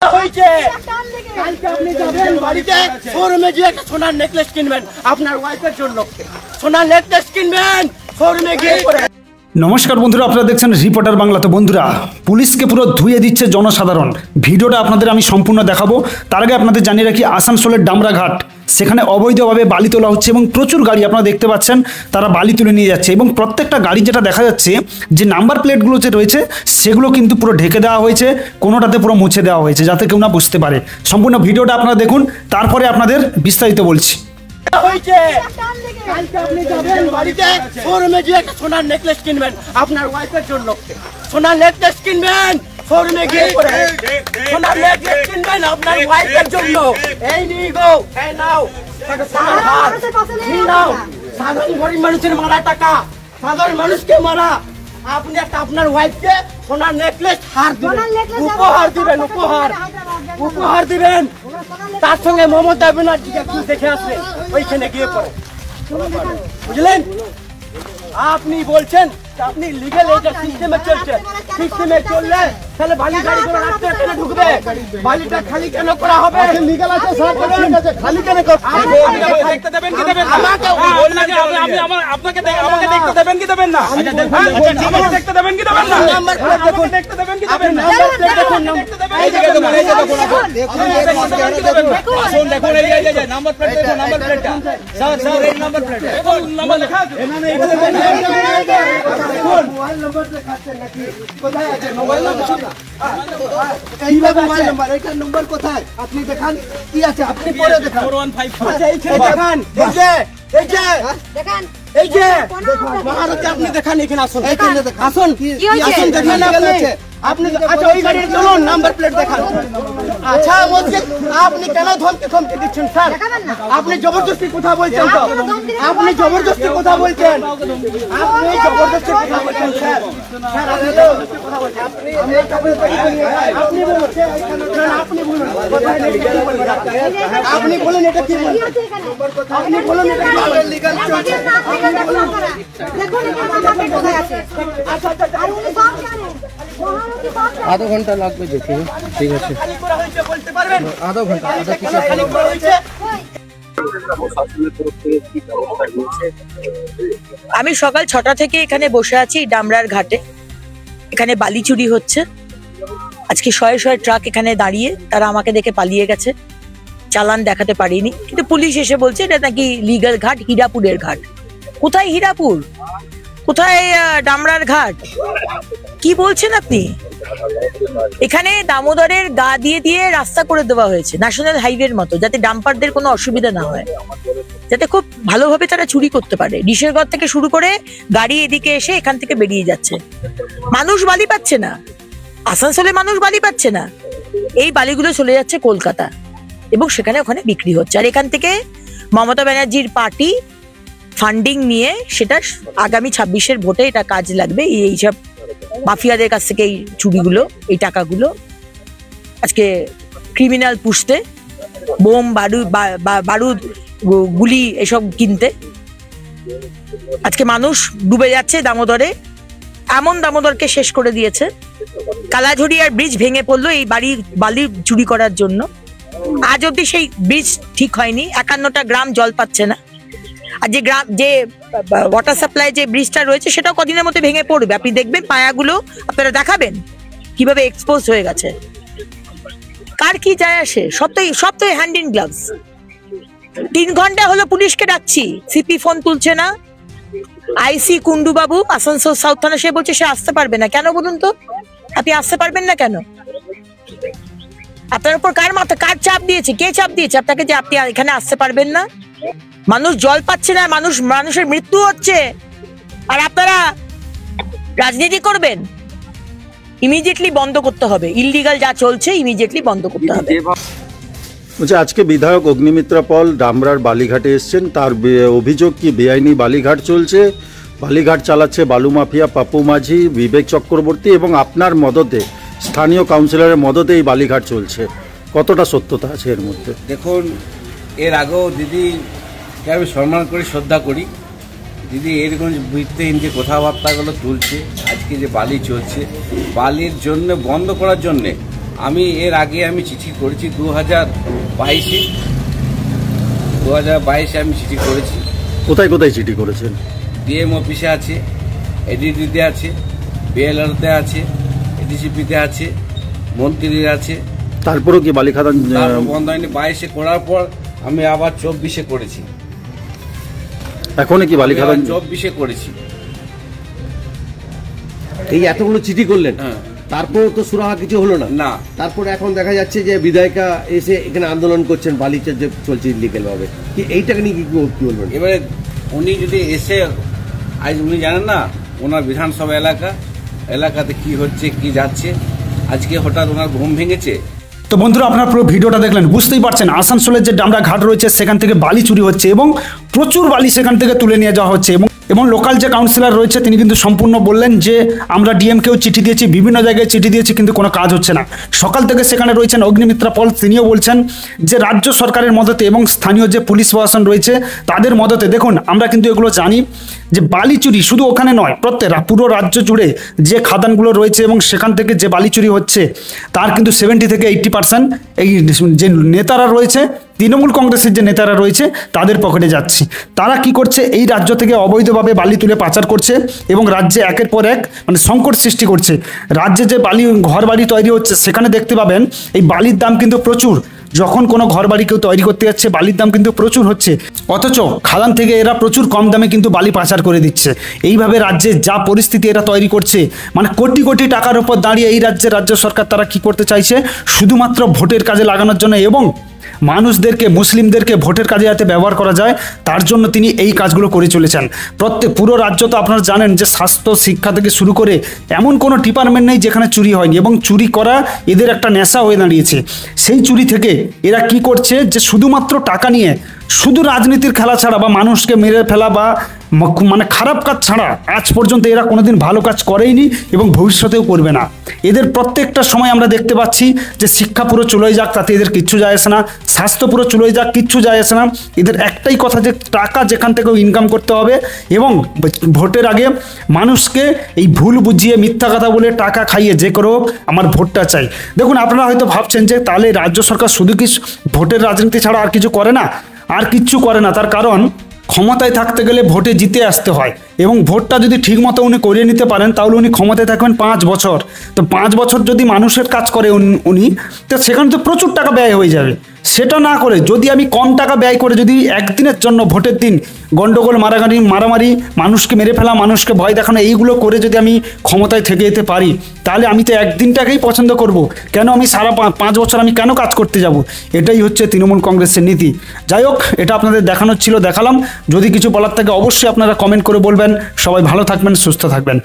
কালকে আপনি যাবেন বাড়িতে শোরুমে গিয়ে একটা সোনার নেকলেস কিনবেন, আপনার ওয়াইফের জন্য সোনার নেকলেস কিনবেন শোরুমে গিয়ে। নমস্কার বন্ধুরা, আপনারা দেখছেন রিপোর্টার বাংলা। তো বন্ধুরা, পুলিশকে পুরো ধুয়ে দিচ্ছে জনসাধারণ। ভিডিওটা আপনাদের আমি সম্পূর্ণ দেখাবো। তার আগে আপনাদের জানিয়ে রাখি, আসানসোলের ডামরাঘাট সেখানে অবৈধভাবে বালি তোলা হচ্ছে এবং প্রচুর গাড়ি আপনারা দেখতে পাচ্ছেন তারা বালি তুলে নিয়ে যাচ্ছে, এবং প্রত্যেকটা গাড়ি যেটা দেখা যাচ্ছে যে নাম্বার প্লেটগুলো যে রয়েছে সেগুলো কিন্তু পুরো ঢেকে দেওয়া হয়েছে, কোনোটাতে পুরো মুছে দেওয়া হয়েছে যাতে কেউ না বুঝতে পারে। সম্পূর্ণ ভিডিওটা আপনারা দেখুন, তারপরে আপনাদের বিস্তারিত বলছি। কালকে আপনি যাবেন বাড়িতে শোরুমে গিয়ে একটা সোনার নেকলেস কিনবেন, আপনার ওয়াইফের জন্য সোনার নেকলেস কিনবেন শোরুমে গিয়ে সোনার নেকলেস কিনবেন আপনার ওয়াইফের জন্য। এই নিয়ে গো, এই নাও সোনার হার, নিয়ে নাও। সাধারণ গরিব মানুষের মারা টাকা, সাধারণ মানুষকে মারা, আপনি একটা আপনার ওয়াইফকে সোনার নেকলেস হার দিবেন, উপহার দিবেন, উপহার দিবেন। তার সঙ্গে মমতা ব্যানার্জিকে একটু দেখে আসবেন ওইখানে গিয়ে পড়ে, বুঝলেন? আপনি বলছেন আপনি লিগ্যাল এটা সিস্টেমে চলছে, সিস্টেমে চললে তাহলে বালি গাড়িগুলো রাস্তা কেন ঢুকবে? বালিটা খালি কেন করা হবে? লিগ্যাল আছে সব আছে, খালি কেন দেখতে দেবেন কি দেবেন না? আমাকে বললেন যে আপনি আপনাকে আমাকে দেখতে দেবেন কি দেবেন না? আচ্ছা দেখুন, আমাকে দেখতে দেবেন কি দেবেন না? নাম্বার প্লেট দেখুন, দেখতে দেবেন কি দেবেন না? নাম্বার প্লেট দেখুন, এই যে দেখুন, এই যে দেখুন, আসুন দেখুন, এই যে নাম্বার প্লেট দেখুন, নাম্বার প্লেটটা স্যার এই নাম্বার প্লেট দেখুন, নাম্বার লেখা আছে এখানে, এখানে মোবাইল নাম্বার দেখাচ্ছেন নাকি? কোথায় আছে মোবাইল নাম্বার? এইভাবে মোবাইল নাম্বার, এটা নম্বর কোথায় আপনি দেখান, কি আছে আপনি পড়ে দেখান। 4154 আচ্ছা এইখানে দেখান, এই যে দেখান, এই যে মহারাজ আপনি দেখান, এখানে আসুন, এখানে দেখান, আসুন আসুন দেখান আপনি। আচ্ছা ওই গাড়ির চলুন, নাম্বার প্লেট দেখান। আচ্ছা বলছেন আপনি কেন ধমকি দিচ্ছেন স্যার? আপনি জবরদস্তি কথা বলছেন তো, আপনি জবরদস্তি কথা বলছেন, আপনি জবরদস্তি কথা বলছেন স্যার। স্যার আপনি জবরদস্তি কথা বলছেন, আপনি বলুন আপনি বলেন এটা কি, আপনি বলুন এটা কি লিগ্যাল চলছে। आधा घंटा লাগবে দেখি, ঠিক আছে आधा घंटा आधा কিছু আমি সকাল 6টা থেকে এখানে বসে আছি ডামরার ঘাটে। এখানে বালি চুরি হচ্ছে। আজকে শয়ে শয়ে ট্রাক এখানে দাঁড়িয়ে, তারা আমাকে দেখে পালিয়ে গেছে, চালান দেখাতে পারিনি, কিন্তু পুলিশ এসে বলছে এটা নাকি লিগ্যাল ঘাট, হীরাপুরের ঘাট। কোথায় হীরাপুর, কোথায় ডামরার ঘাট, কি বলছেন আপনি? এখানে দামোদরের গা দিয়ে দিয়ে রাস্তা করে দেওয়া হয়েছে ন্যাশনাল হাইওয়ের মতো, যাতে ডাম্পারদের কোনো অসুবিধা না হয়, যাতে খুব ভালোভাবে তারা চুরি করতে পারে। ডিশেরগড় থেকে শুরু করে গাড়ি এদিকে এসে এখান থেকে বেরিয়ে যাচ্ছে। মানুষ বালি পাচ্ছে না, আসানসোলে মানুষ বালি পাচ্ছে না, এই বালিগুলো চলে যাচ্ছে কলকাতা এবং সেখানে ওখানে বিক্রি হচ্ছে। আর এখান থেকে মমতা ব্যানার্জির পার্টি ফান্ডিং নিয়ে সেটা আগামী 26-এর ভোটে এটা কাজ লাগবে। এইসব মাফিয়াদের কাছ থেকে এই চুরিগুলো, এই টাকাগুলো আজকে ক্রিমিনাল পুষতে, বোম বারুদ গুলি এসব কিনতে আজকে মানুষ ডুবে যাচ্ছে দামোদরে। এমন দামোদরকে শেষ করে দিয়েছে। কালাঝুরিয়ার ব্রিজ ভেঙে পড়লো এই বালি চুরি করার জন্য। আজ অব্দি সেই ব্রিজ ঠিক হয়নি, 51টা গ্রাম জল পাচ্ছে না। আর যে গ্রাম, যে ওয়াটার সাপ্লাই যে ব্রিজটা রয়েছে সেটাও কদিনের মধ্যে ভেঙে পড়বে। আপনি দেখবেন পায়াগুলো, আপনারা দেখাবেন কিভাবে এক্সপোজ হয়ে গেছে। কার কি যায় আসে? সব তো হ্যান্ড ইন গ্লাভস। 3 ঘন্টা হলো পুলিশকে ডাকছি, সিপি ফোন তুলছে না। আইসি কুন্ডু বাবু আসানসোল সাউথ থানা, সে বলছে সে আসতে পারবে না। কেন বলুন তো, আপনি আসতে পারবেন না কেন? আপনার উপর কার চাপ দিয়েছে, কে চাপ দিয়েছে আপনাকে যে আপনি এখানে আসতে পারবেন না? মানুষ জল পাচ্ছে না, মানুষের মৃত্যু হচ্ছে, আর আপনারা রাজনীতি করবেন? ইমিডিয়েটলি বন্ধ করতে হবে, ইললিগাল যা চলছে ইমিডিয়েটলি বন্ধ করতে হবে। আজকে বিধায়ক অগ্নিমিত্রা পল ডামরার বালিঘাটে এসছেন, তার অভিযোগ কি বেআইনি বালিঘাট চলছে, বালিঘাট চালাচ্ছে বালু মাফিয়া পাপু মাঝি, বিবেক চক্রবর্তী এবং আপনার মদতে, স্থানীয় কাউন্সিলরের মদতে এই বালিঘাট চলছে। কতটা সত্যতা আছে এর মধ্যে? দেখুন, এর আগেও দিদিকে আমি সম্মান করি, শ্রদ্ধা করি। দিদি এরকম ভিত্তিহীন যে কথাবার্তাগুলো তুলছে, আজকে যে বালি চলছে, বালির জন্য বন্ধ করার জন্যে আমি এর আগে আমি চিঠি করেছি 2022-এ আমি চিঠি করেছি। কোথায় কোথায় চিঠি করেছেন? ডিএম অফিসে আছে, এডিডিতে আছে, বিএলআরতে আছে, এডিসিপিতে আছে, মন্ত্রীর আছে। তারপরেও কি বালি খাদান বন্ধ হয়নি। 22-এ করার পর আমি আবার 24-এ করেছি। এখনো কি বালি খাদান? 24-এ করেছি। এই এতগুলো চিঠি করলেন, হ্যাঁ। তারপরেও তো সুরাহা কিছু হলো না। না। তারপরে এখন দেখা যাচ্ছে যে বিধায়িকা এসে এখানে আন্দোলন করছেন, বালিচা যে চলছে ইলিগাল ভাবে, কি এইটাকে নিয়ে কি বলবেন? এবারে উনি যদি এসে, আজ উনি জানেন না ওনার বিধানসভা এলাকাতে কি হচ্ছে কি যাচ্ছে, আজকে হঠাৎ ওনার ঘুম ভেঙেছে। তো বন্ধুরা, আপনারা পুরো ভিডিওটা দেখলেন, বুঝতেই পারছেন আসানসোলের যে ডামরা ঘাট রয়েছে সেখান থেকে বালি চুরি হচ্ছে এবং প্রচুর বালি সেখান থেকে তুলে নিয়ে যাওয়া হচ্ছে। এবং লোকাল যে কাউন্সিলর রয়েছে তিনি কিন্তু সম্পূর্ণ বললেন যে আমরা ডিএমকেও চিঠি দিয়েছি, বিভিন্ন জায়গায় চিঠি দিয়েছি, কিন্তু কোনো কাজ হচ্ছে না। সকাল থেকে সেখানে রয়েছেন অগ্নিমিত্রা পল, তিনিও বলছেন যে রাজ্য সরকারের মদতে এবং স্থানীয় যে পুলিশ প্রশাসন রয়েছে তাদের মদতে, দেখুন আমরা কিন্তু এগুলো জানি যে বালি চুরি শুধু ওখানে নয়, পুরো রাজ্য জুড়ে যে খাদানগুলো রয়েছে এবং সেখান থেকে যে বালি চুরি হচ্ছে তার কিন্তু 70 থেকে 80% এই যে নেতারা রয়েছে, তৃণমূল কংগ্রেসের যে নেতারা রয়েছে তাদের পকেটে যাচ্ছে। তারা কি করছে, এই রাজ্য থেকে অবৈধভাবে বালি তুলে পাচার করছে এবং রাজ্যে একের পর এক মানে সংকট সৃষ্টি করছে। রাজ্যে যে ঘর বাড়ি তৈরি হচ্ছে সেখানে দেখতে পাবেন এই বালির দাম কিন্তু প্রচুর। যখন কোনো ঘর বাড়ি কেউ তৈরি করতে যাচ্ছে বালির দাম কিন্তু প্রচুর হচ্ছে, অথচ খাদান থেকে এরা প্রচুর কম দামে কিন্তু বালি পাচার করে দিচ্ছে। এইভাবে রাজ্যে যা পরিস্থিতি এরা তৈরি করছে, মানে কোটি কোটি টাকার উপর দাঁড়িয়ে এই রাজ্য সরকার তারা কি করতে চাইছে, শুধুমাত্র ভোটের কাজে লাগানোর জন্য এবং মানুষদেরকে, মুসলিমদেরকে ভোটের কাজে যাতে ব্যবহার করা যায় তার জন্য তিনি এই কাজগুলো করে চলেছেন। পুরো রাজ্য তো আপনারা জানেন যে স্বাস্থ্য, শিক্ষা থেকে শুরু করে এমন কোনো ডিপার্টমেন্ট নেই যেখানে চুরি হয়নি এবং চুরি করা এদের একটা নেশা হয়ে দাঁড়িয়েছে। সেই চুরি থেকে এরা কি করছে যে শুধুমাত্র টাকা নিয়ে, শুধু রাজনীতির খেলা ছাড়া বা মানুষকে মেরে ফেলা বা মানে খারাপ কাজ ছাড়া আজ পর্যন্ত এরা কোনোদিন ভালো কাজ করেইনি এবং ভবিষ্যতেও করবে না। এদের প্রত্যেকটা সময় আমরা দেখতে পাচ্ছি যে শিক্ষা পুরো চলে যাক তাতে এদের কিচ্ছু যায় আসে না, স্বাস্থ্য পুরো চলে যাক কিচ্ছু যায় আসে না। এদের একটাই কথা যে টাকা যেখান থেকেও ইনকাম করতে হবে এবং ভোটের আগে মানুষকে এই ভুল বুঝিয়ে, মিথ্যা কথা বলে, টাকা খাইয়ে যে করে হোক আমার ভোটটা চাই। দেখুন আপনারা হয়তো ভাবছেন যে তাহলে রাজ্য সরকার শুধু কি ভোটের রাজনীতি ছাড়া আর কিছু করে না? আর কিচ্ছু করে না। তার কারণ ক্ষমতায় থাকতে গেলে ভোটে জিতে আসতে হয় এবং ভোটটা যদি ঠিকমতো উনি করিয়ে নিতে পারেন তাহলে উনি ক্ষমতায় থাকবেন 5 বছর। তো 5 বছর যদি মানুষের কাজ করে উনি, তো সেখানে তো প্রচুর টাকা ব্যয় হয়ে যাবে। সেটা না করে যদি আমি কম টাকা ব্যয় করে যদি একদিনের জন্য ভোটের দিন গন্ডগোল, মারামারি, মানুষকে মেরে ফেলা, মানুষকে ভয় দেখানো, এইগুলো করে যদি আমি ক্ষমতায় থেকে যেতে পারি তাহলে আমি তো একদিনটাকেই পছন্দ করব। কেন আমি সারা 5 বছর আমি কেন কাজ করতে যাব? এটাই হচ্ছে তৃণমূল কংগ্রেসের নীতি। যাই হোক, এটা আপনাদের দেখানোর ছিল, দেখালাম। যদি কিছু বলার থাকে অবশ্যই আপনারা কমেন্ট করে বলবেন। সবাই ভালো থাকবেন, সুস্থ থাকবেন।